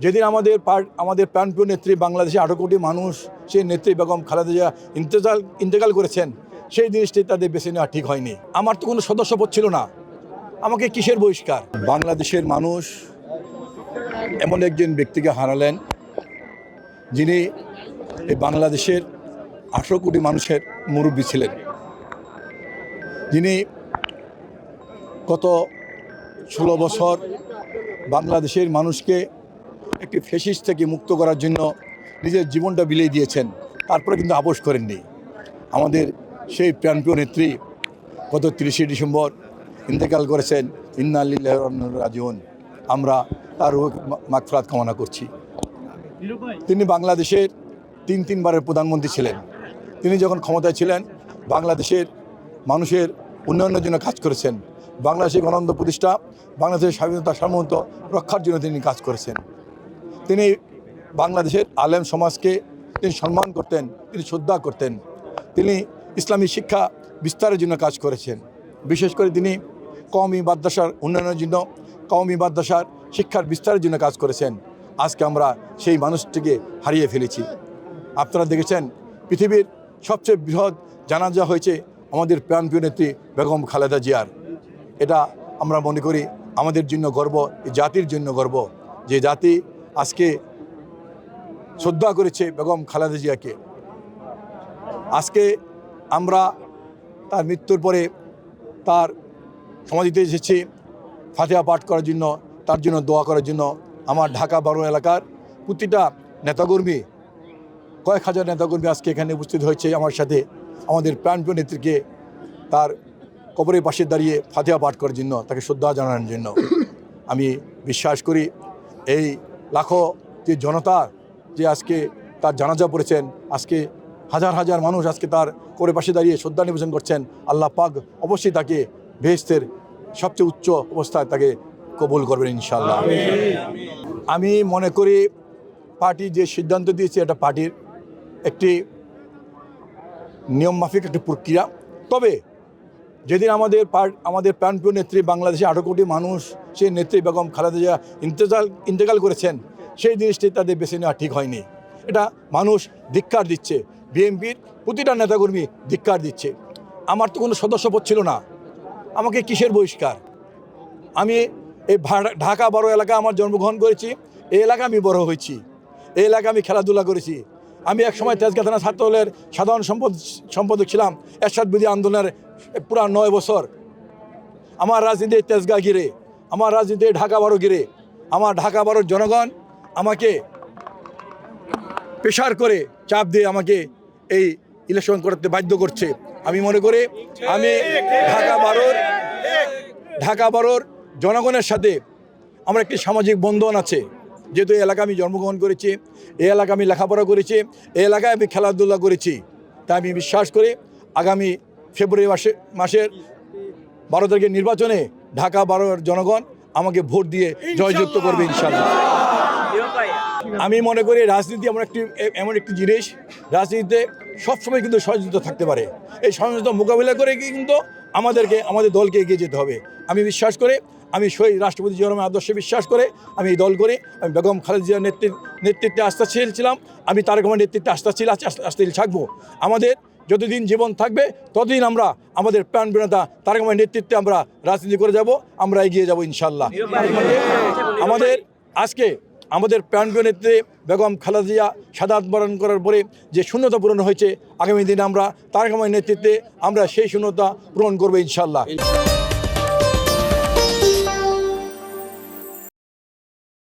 যেদিন আমাদের প্রাণপ্রিয় নেত্রী বাংলাদেশে 18 কোটি মানুষ সেই নেত্রী বেগম খালেদা জিয়া ইন্তেকাল করেছেন, সেই জিনিসটি তাদের বেছে নেওয়া ঠিক হয়নি। আমার তো কোনো সদস্যপদ ছিল না, আমাকে কিসের বহিষ্কার? বাংলাদেশের মানুষ এমন একজন ব্যক্তিকে হারালেন যিনি এই বাংলাদেশের 18 কোটি মানুষের মুরব্বী ছিলেন, যিনি গত 16 বছর বাংলাদেশের মানুষকে একটি ফ্যাসিস্ট থেকে মুক্ত করার জন্য নিজের জীবনটা বিলিয়ে দিয়েছেন, তারপরে কিন্তু আপোস করেননি। আমাদের সেই প্রাণপ্রিয় নেত্রী গত 30শে ডিসেম্বর ইন্তেকাল করেছেন। ইন্না লিল্লাহি ওয়া ইন্না ইলাইহি রাজিউন। আমরা তার মাগফিরাত কামনা করছি। তিনি বাংলাদেশের তিনবারের প্রধানমন্ত্রী ছিলেন। তিনি যখন ক্ষমতায় ছিলেন বাংলাদেশের মানুষের উন্নয়নের জন্য কাজ করেছেন। বাংলাদেশের গণতন্ত্র প্রতিষ্ঠা, বাংলাদেশের স্বাধীনতা সার্বভৌমত্ব রক্ষার জন্য তিনি কাজ করেছেন। তিনি বাংলাদেশের আলেম সমাজকে তিনি সম্মান করতেন, তিনি শ্রদ্ধা করতেন। তিনি ইসলামী শিক্ষা বিস্তারের জন্য কাজ করেছেন। বিশেষ করে তিনি কওমি মাদ্রাসার উন্নয়নের জন্য, কওমি মাদ্রাসার শিক্ষার বিস্তারের জন্য কাজ করেছেন। আজকে আমরা সেই মানুষটিকে হারিয়ে ফেলেছি। আপনারা দেখেছেন পৃথিবীর সবচেয়ে বৃহৎ জানাজা হয়েছে আমাদের প্রাণপ্রিয় নেত্রী বেগম খালেদা জিয়ার। এটা আমরা মনে করি আমাদের জন্য গর্ব, এই জাতির জন্য গর্ব, যে জাতি আজকে শ্রদ্ধা করেছে বেগম খালেদা জিয়াকে। আজকে আমরা তার মৃত্যুর পরে তার সমাধিতে এসেছি ফাতিহা পাঠ করার জন্য, তার জন্য দোয়া করার জন্য। আমার ঢাকা 12 এলাকার প্রতিটা নেতাকর্মী, কয়েক হাজার নেতাকর্মী আজকে এখানে উপস্থিত হয়েছে আমার সাথে আমাদের প্রাণপ্রিয় নেত্রীকে তার কবরের পাশে দাঁড়িয়ে ফাতিহা পাঠ করার জন্য, তাকে শ্রদ্ধা জানানোর জন্য। আমি বিশ্বাস করি এই লাখো যে জনতা যে আজকে তার জানাজা পড়েছেন, আজকে হাজার হাজার মানুষ আজকে তার কবরের পাশে দাঁড়িয়ে শ্রদ্ধা নিবেদন করছেন, আল্লাহ পাক অবশ্যই তাকে বেহেশতের সবচেয়ে উচ্চ অবস্থায় তাকে কবুল করবেন ইনশাআল্লাহ। আমি মনে করি পার্টি যে সিদ্ধান্ত দিয়েছে এটা পার্টির একটি নিয়মমাফিক একটি প্রক্রিয়া। তবে যেদিন আমাদের প্রাণপ্রিয় নেত্রী বাংলাদেশে 18 কোটি মানুষ সেই নেত্রী বেগম খালেদা জিয়া ইন্তেকাল করেছেন, সেই জিনিসটি তাদের বেছে নেওয়া ঠিক হয়নি। এটা মানুষ ধিক্কার দিচ্ছে, বিএনপির প্রতিটা নেতাকর্মী ধিক্কার দিচ্ছে। আমার তো কোনো সদস্যপদ ছিল না, আমাকে কিসের বহিষ্কার? আমি এই ঢাকা 12 এলাকায় আমার জন্মগ্রহণ করেছি, এই এলাকায় আমি বড় হয়েছি, এই এলাকায় আমি খেলাধুলা করেছি। আমি একসময় তেজগাঁ থানা ছাত্রদলের সাধারণ সম্পাদক ছিলাম এরশাদ বিরোধী আন্দোলনের পুরা 9 বছর। আমার রাজনীতি তেজগাঁ ঘিরে, আমার রাজনীতি ঢাকা 12 ঘিরে। আমার ঢাকা 12 জনগণ আমাকে প্রেশার করে, চাপ দিয়ে আমাকে এই ইলেকশন করতে বাধ্য করছে। আমি মনে করি আমি ঢাকা 12 জনগণের সাথে আমার একটি সামাজিক বন্ধন আছে। যেহেতু এই এলাকায় আমি জন্মগ্রহণ করেছি, এই এলাকায় আমি লেখাপড়া করেছি, এই এলাকায় আমি খেলাধুলা করেছি, তাই আমি বিশ্বাস করি আগামী ফেব্রুয়ারি মাসের 12 তারিখের নির্বাচনে ঢাকা 12 জনগণ আমাকে ভোট দিয়ে জয়যুক্ত করবে ইনশাআল্লাহ। আমি মনে করি রাজনীতি এমন একটি জিনিস, রাজনীতিতে সবসময় কিন্তু সহযোগিতা থাকতে পারে। এই সহযোগিতা মোকাবিলা করে কিন্তু আমাদের দলকে এগিয়ে যেতে হবে। আমি বিশ্বাস করি, আমি শহীদ রাষ্ট্রপতি জিয়া রহমানের আদর্শে বিশ্বাস করে আমি এই দল করি। আমি বেগম খালেদা জিয়ার নেতৃত্বে আস্থাশীল ছিলাম, আমি তারেক রহমানের নেতৃত্বে আস্থাশীল থাকবো। আমাদের যতদিন জীবন থাকবে ততদিন আমরা আমাদের প্রাণপ্রিয় নেতা তারেক রহমানের নেতৃত্বে আমরা রাজনীতি করে যাব, আমরা এগিয়ে যাব ইনশাআল্লাহ। আমাদের প্রাণপ্রিয় নেত্রী বেগম খালেদা জিয়া শাহাদাত বরণ করার পরে যে শূন্যতা পূরণ হয়েছে, আগামী দিনে আমরা তারেক রহমানের নেতৃত্বে আমরা সেই শূন্যতা পূরণ করবো ইনশাআল্লাহ।